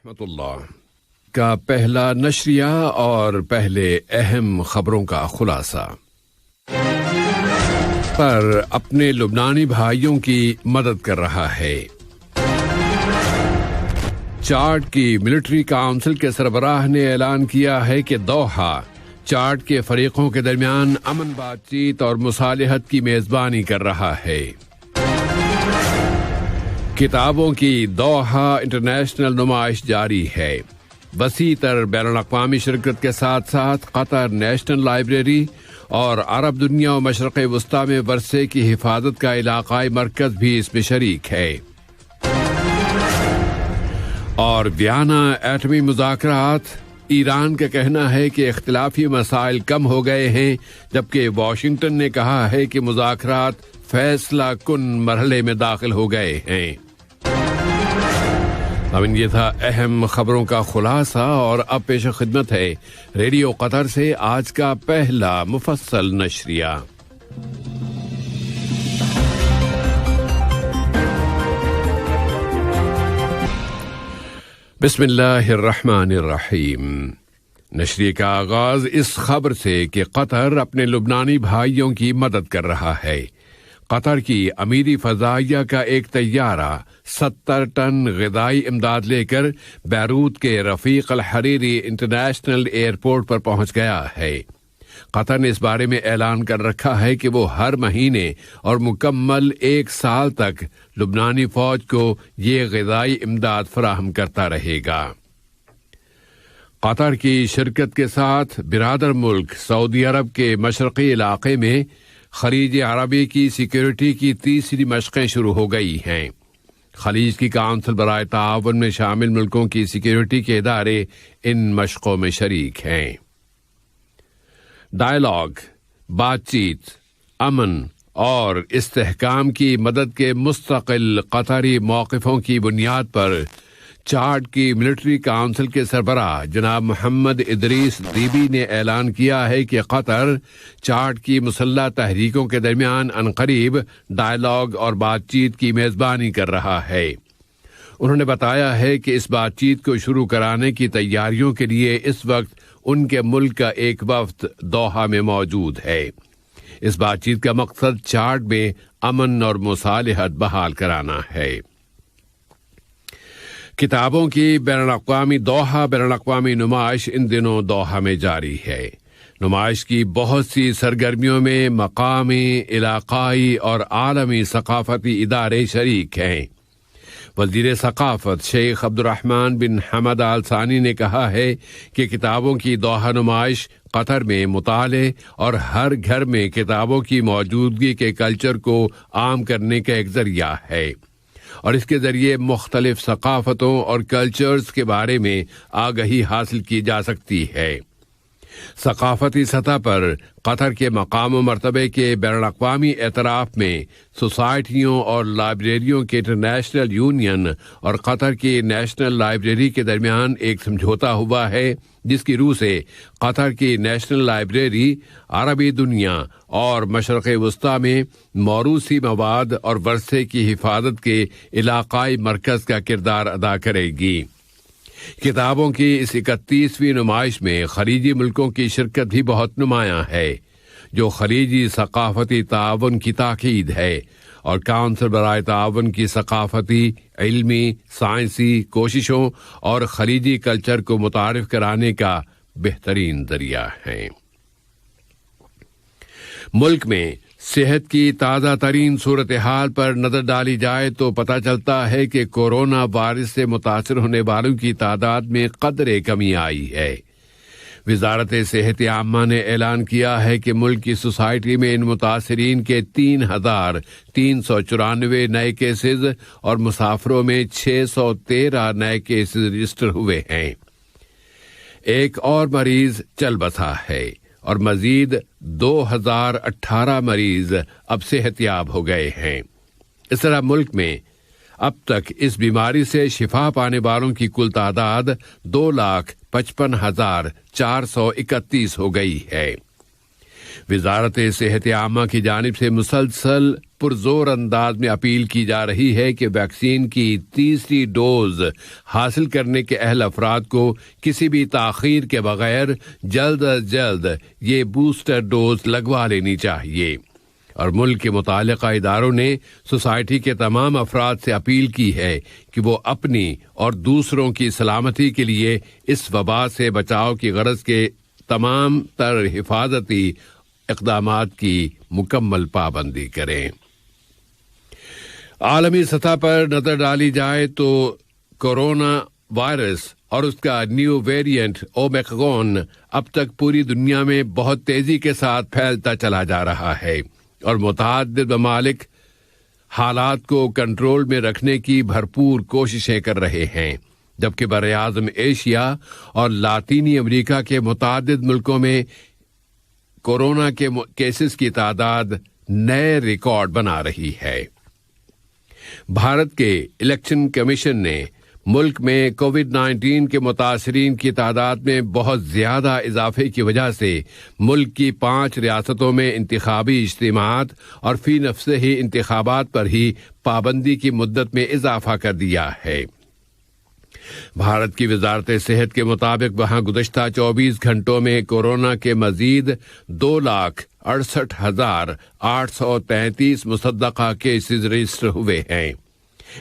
رحمۃ اللہ کا پہلا نشریہ اور پہلے اہم خبروں کا خلاصہ پر اپنے لبنانی بھائیوں کی مدد کر رہا ہے۔ چاڈ کی ملٹری کونسل کے سربراہ نے اعلان کیا ہے کہ دوحہ چاڈ کے فریقوں کے درمیان امن بات چیت اور مصالحت کی میزبانی کر رہا ہے۔ کتابوں کی دوحہ انٹرنیشنل نمائش جاری ہے۔ وسیع تر بین الاقوامی شرکت کے ساتھ ساتھ قطر نیشنل لائبریری اور عرب دنیا و مشرق وسطی میں ورثے کی حفاظت کا علاقائی مرکز بھی اس میں شریک ہے۔ اور ویانا ایٹمی مذاکرات، ایران کا کہنا ہے کہ اختلافی مسائل کم ہو گئے ہیں، جبکہ واشنگٹن نے کہا ہے کہ مذاکرات فیصلہ کن مرحلے میں داخل ہو گئے ہیں۔ یہ تھا اہم خبروں کا خلاصہ، اور اب پیش خدمت ہے ریڈیو قطر سے آج کا پہلا مفصل نشریہ۔ بسم اللہ الرحمن الرحیم۔ نشریے کا آغاز اس خبر سے کہ قطر اپنے لبنانی بھائیوں کی مدد کر رہا ہے۔ قطر کی امیری فضائیہ کا ایک طیارہ 70 ٹن غذائی امداد لے کر بیروت کے رفیق الحریری انٹرنیشنل ایئرپورٹ پر پہنچ گیا ہے۔ قطر نے اس بارے میں اعلان کر رکھا ہے کہ وہ ہر مہینے اور مکمل 1 سال تک لبنانی فوج کو یہ غذائی امداد فراہم کرتا رہے گا۔ قطر کی شرکت کے ساتھ برادر ملک سعودی عرب کے مشرقی علاقے میں خلیج عربی کی سیکیورٹی کی تیسری مشقیں شروع ہو گئی ہیں۔ خلیج کی کونسل برائے تعاون میں شامل ملکوں کی سیکیورٹی کے ادارے ان مشقوں میں شریک ہیں۔ ڈائیلاگ، بات چیت، امن اور استحکام کی مدد کے مستقل قطری موقفوں کی بنیاد پر چاڈ کی ملٹری کونسل کے سربراہ جناب محمد ادریس دیبی نے اعلان کیا ہے کہ قطر چاڈ کی مسلح تحریکوں کے درمیان عنقریب ڈائیلاگ اور بات چیت کی میزبانی کر رہا ہے۔ انہوں نے بتایا ہے کہ اس بات چیت کو شروع کرانے کی تیاریوں کے لیے اس وقت ان کے ملک کا ایک وفد دوحہ میں موجود ہے۔ اس بات چیت کا مقصد چاڈ میں امن اور مصالحت بحال کرانا ہے۔ کتابوں کی بین الاقوامی نمائش ان دنوں دوحہ میں جاری ہے۔ نمائش کی بہت سی سرگرمیوں میں مقامی، علاقائی اور عالمی ثقافتی ادارے شریک ہیں۔ وزیر ثقافت شیخ عبدالرحمن بن حمد آل ثانی نے کہا ہے کہ کتابوں کی دوحہ نمائش قطر میں مطالعے اور ہر گھر میں کتابوں کی موجودگی کے کلچر کو عام کرنے کا ایک ذریعہ ہے، اور اس کے ذریعے مختلف ثقافتوں اور کلچرز کے بارے میں آگہی حاصل کی جا سکتی ہے۔ ثقافتی سطح پر قطر کے مقام و مرتبے کے بین الاقوامی اعتراف میں سوسائٹیوں اور لائبریریوں کے انٹرنیشنل یونین اور قطر کی نیشنل لائبریری کے درمیان ایک سمجھوتا ہوا ہے، جس کی روح سے قطر کی نیشنل لائبریری عربی دنیا اور مشرق وسطی میں موروثی مواد اور ورثے کی حفاظت کے علاقائی مرکز کا کردار ادا کرے گی۔ کتابوں کی اس 31ویں نمائش میں خلیجی ملکوں کی شرکت بھی بہت نمایاں ہے، جو خلیجی ثقافتی تعاون کی تاکید ہے اور کونسل برائے تعاون کی ثقافتی، علمی، سائنسی کوششوں اور خلیجی کلچر کو متعارف کرانے کا بہترین ذریعہ ہے۔ ملک میں صحت کی تازہ ترین صورتحال پر نظر ڈالی جائے تو پتہ چلتا ہے کہ کورونا وائرس سے متاثر ہونے والوں کی تعداد میں قدرے کمی آئی ہے۔ وزارت صحت عامہ نے اعلان کیا ہے کہ ملک کی سوسائٹی میں ان متاثرین کے 3,394 نئے کیسز اور مسافروں میں 613 نئے کیسز رجسٹر ہوئے ہیں۔ ایک اور مریض چل بسا ہے اور مزید 2018 مریض اب صحت یاب ہو گئے ہیں۔ اس طرح ملک میں اب تک اس بیماری سے شفا پانے والوں کی کل تعداد 2,55,431 ہو گئی ہے۔ وزارت صحت عامہ کی جانب سے مسلسل پرزور انداز میں اپیل کی جا رہی ہے کہ ویکسین کی تیسری ڈوز حاصل کرنے کے اہل افراد کو کسی بھی تاخیر کے بغیر جلد از جلد یہ بوسٹر ڈوز لگوا لینی چاہیے، اور ملک کے متعلقہ اداروں نے سوسائٹی کے تمام افراد سے اپیل کی ہے کہ وہ اپنی اور دوسروں کی سلامتی کے لیے اس وبا سے بچاؤ کی غرض کے تمام تر حفاظتی اقدامات کی مکمل پابندی کریں۔ عالمی سطح پر نظر ڈالی جائے تو کورونا وائرس اور اس کا نیو ویریئنٹ اومیکرون اب تک پوری دنیا میں بہت تیزی کے ساتھ پھیلتا چلا جا رہا ہے، اور متعدد ممالک حالات کو کنٹرول میں رکھنے کی بھرپور کوششیں کر رہے ہیں، جبکہ براعظم ایشیا اور لاطینی امریکہ کے متعدد ملکوں میں کورونا کے کیسز کی تعداد نئے ریکارڈ بنا رہی ہے۔ بھارت کے الیکشن کمیشن نے ملک میں کووڈ-19 کے متاثرین کی تعداد میں بہت زیادہ اضافے کی وجہ سے ملک کی 5 ریاستوں میں انتخابی اجتماعات اور فی نفسہ ہی انتخابات پر ہی پابندی کی مدت میں اضافہ کر دیا ہے۔ بھارت کی وزارت صحت کے مطابق وہاں گزشتہ 24 گھنٹوں میں کورونا کے مزید 2,68,833 مصدقہ کیسز رجسٹر ہوئے ہیں۔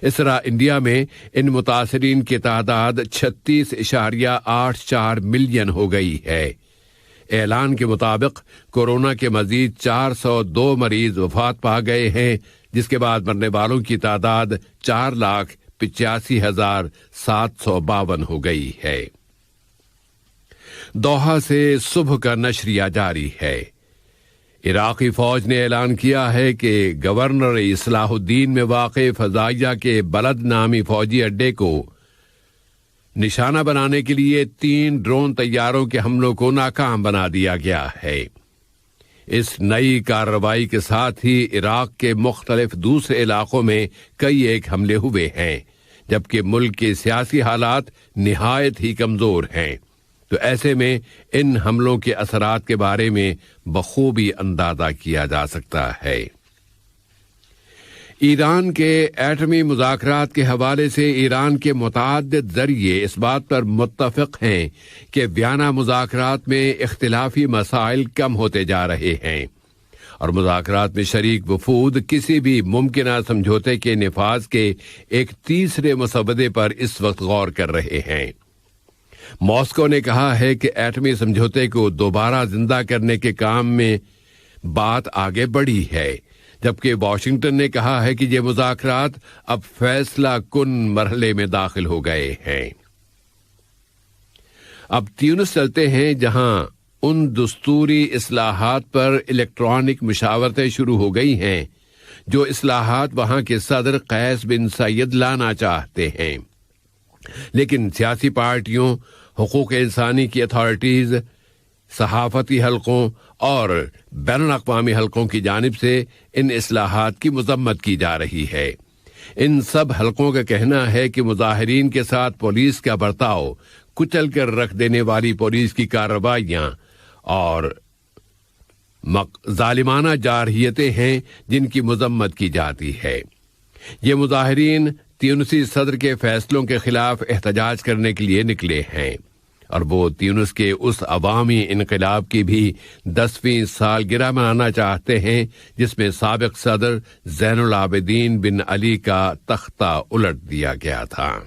اس طرح انڈیا میں ان متاثرین کی تعداد 36.84 ملین ہو گئی ہے۔ اعلان کے مطابق کورونا کے مزید 402 مریض وفات پا گئے ہیں، جس کے بعد مرنے والوں کی تعداد 4,85,752 ہو گئی ہے۔ دوحہ سے صبح کا نشریہ جاری ہے۔ عراقی فوج نے اعلان کیا ہے کہ گورنر اصلاح الدین میں واقع فضائیہ کے بلد نامی فوجی اڈے کو نشانہ بنانے کے لیے 3 ڈرون طیاروں کے حملوں کو ناکام بنا دیا گیا ہے۔ اس نئی کارروائی کے ساتھ ہی عراق کے مختلف دوسرے علاقوں میں کئی ایک حملے ہوئے ہیں، جبکہ ملک کے سیاسی حالات نہایت ہی کمزور ہیں، تو ایسے میں ان حملوں کے اثرات کے بارے میں بخوبی اندازہ کیا جا سکتا ہے۔ ایران کے ایٹمی مذاکرات کے حوالے سے ایران کے متعدد ذریعے اس بات پر متفق ہیں کہ ویانا مذاکرات میں اختلافی مسائل کم ہوتے جا رہے ہیں، اور مذاکرات میں شریک وفود کسی بھی ممکنہ سمجھوتے کے نفاذ کے ایک تیسرے مسودے پر اس وقت غور کر رہے ہیں۔ ماسکو نے کہا ہے کہ ایٹمی سمجھوتے کو دوبارہ زندہ کرنے کے کام میں بات آگے بڑھی ہے، جبکہ واشنگٹن نے کہا ہے کہ یہ مذاکرات اب فیصلہ کن مرحلے میں داخل ہو گئے ہیں۔ اب تیونس چلتے ہیں، جہاں ان دستوری اصلاحات پر الیکٹرانک مشاورتیں شروع ہو گئی ہیں جو اصلاحات وہاں کے صدر قیس بن سعید لانا چاہتے ہیں، لیکن سیاسی پارٹیوں، حقوق انسانی کی اتھارٹیز، صحافتی حلقوں اور بین الاقوامی حلقوں کی جانب سے ان اصلاحات کی مذمت کی جا رہی ہے۔ ان سب حلقوں کا کہنا ہے کہ مظاہرین کے ساتھ پولیس کا برتاؤ، کچل کر رکھ دینے والی پولیس کی کارروائیاں اور ظالمانہ جارحیتیں ہیں جن کی مذمت کی جاتی ہے۔ یہ مظاہرین تیونسی صدر کے فیصلوں کے خلاف احتجاج کرنے کے لیے نکلے ہیں، اور وہ تیونس کے اس عوامی انقلاب کی بھی 10ویں سالگرہ منانا چاہتے ہیں جس میں سابق صدر زین العابدین بن علی کا تختہ الٹ دیا گیا تھا۔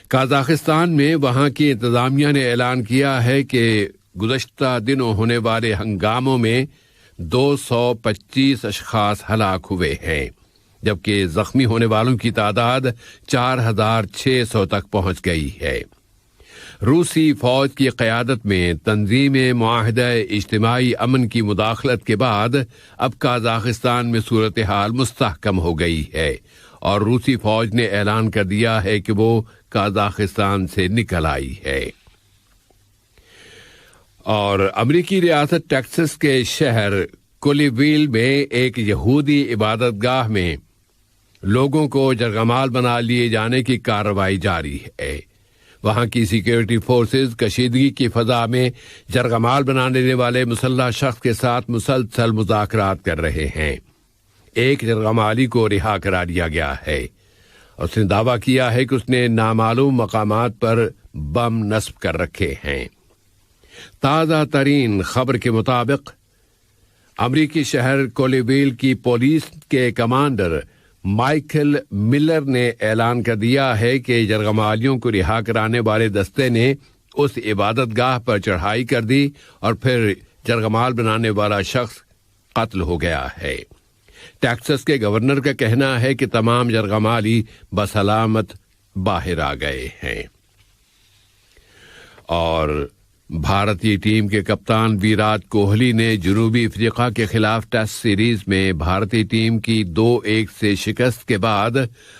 قازقستان میں وہاں کی انتظامیہ نے اعلان کیا ہے کہ گزشتہ دنوں ہونے والے ہنگاموں میں 225 اشخاص ہلاک ہوئے ہیں، جبکہ زخمی ہونے والوں کی تعداد 4,600 تک پہنچ گئی ہے۔ روسی فوج کی قیادت میں تنظیم معاہدہ اجتماعی امن کی مداخلت کے بعد اب قازقستان میں صورتحال مستحکم ہو گئی ہے، اور روسی فوج نے اعلان کر دیا ہے کہ وہ قازقستان سے نکل آئی ہے۔ اور امریکی ریاست ٹیکساس کے شہر کولیویل میں ایک یہودی عبادت گاہ میں لوگوں کو جرگمال بنا لیے جانے کی کارروائی جاری ہے۔ وہاں کی سیکیورٹی فورسز کشیدگی کی فضا میں جرگمال بنا لینے والے مسلح شخص کے ساتھ مسلسل مذاکرات کر رہے ہیں۔ ایک یرغمالی کو رہا کرا دیا گیا ہے۔ اس نے دعویٰ کیا ہے کہ اس نے نامعلوم مقامات پر بم نصب کر رکھے ہیں۔ تازہ ترین خبر کے مطابق امریکی شہر کولیویل کی پولیس کے کمانڈر مائیکل ملر نے اعلان کر دیا ہے کہ یرغمالیوں کو رہا کرانے والے دستے نے اس عبادت گاہ پر چڑھائی کر دی اور پھر یرغمال بنانے والا شخص قتل ہو گیا ہے۔ ٹیکساس کے گورنر کا کہنا ہے کہ تمام یرغمالی بسلامت باہر آ گئے ہیں۔ اور بھارتی ٹیم کے کپتان ویرات کوہلی نے جنوبی افریقہ کے خلاف ٹیسٹ سیریز میں بھارتی ٹیم کی 2-1 سے شکست کے بعد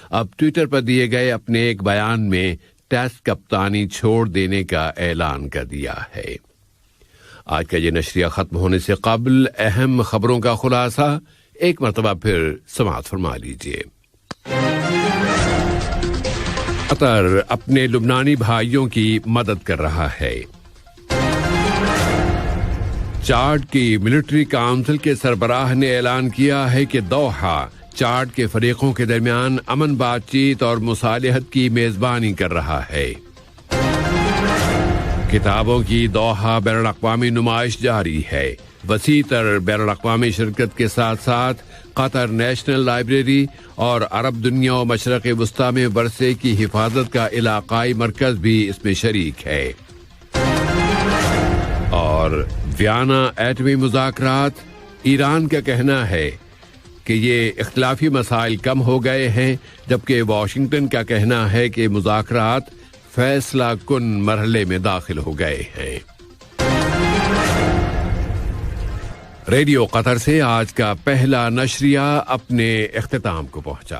اب ٹویٹر پر دیے گئے اپنے ایک بیان میں ٹیسٹ کپتانی چھوڑ دینے کا اعلان کر دیا ہے۔ آج کا یہ نشریہ ختم ہونے سے قبل اہم خبروں کا خلاصہ ایک مرتبہ پھر سماعت فرما لیجیے۔ قطر اپنے لبنانی بھائیوں کی مدد کر رہا ہے۔ چاڈ کی ملٹری کونسل کے سربراہ نے اعلان کیا ہے کہ دوحہ چاڈ کے فریقوں کے درمیان امن بات چیت اور مصالحت کی میزبانی کر رہا ہے۔ کتابوں کی دوحہ بین الاقوامی نمائش جاری ہے۔ وسیع تر بین الاقوامی شرکت کے ساتھ ساتھ قطر نیشنل لائبریری اور عرب دنیا و مشرق وسطی میں ورثے کی حفاظت کا علاقائی مرکز بھی اس میں شریک ہے۔ اور ویانا ایٹمی مذاکرات، ایران کا کہنا ہے کہ یہ اختلافی مسائل کم ہو گئے ہیں، جبکہ واشنگٹن کا کہنا ہے کہ مذاکرات فیصلہ کن مرحلے میں داخل ہو گئے ہیں۔ ریڈیو قطر سے آج کا پہلا نشریہ اپنے اختتام کو پہنچا۔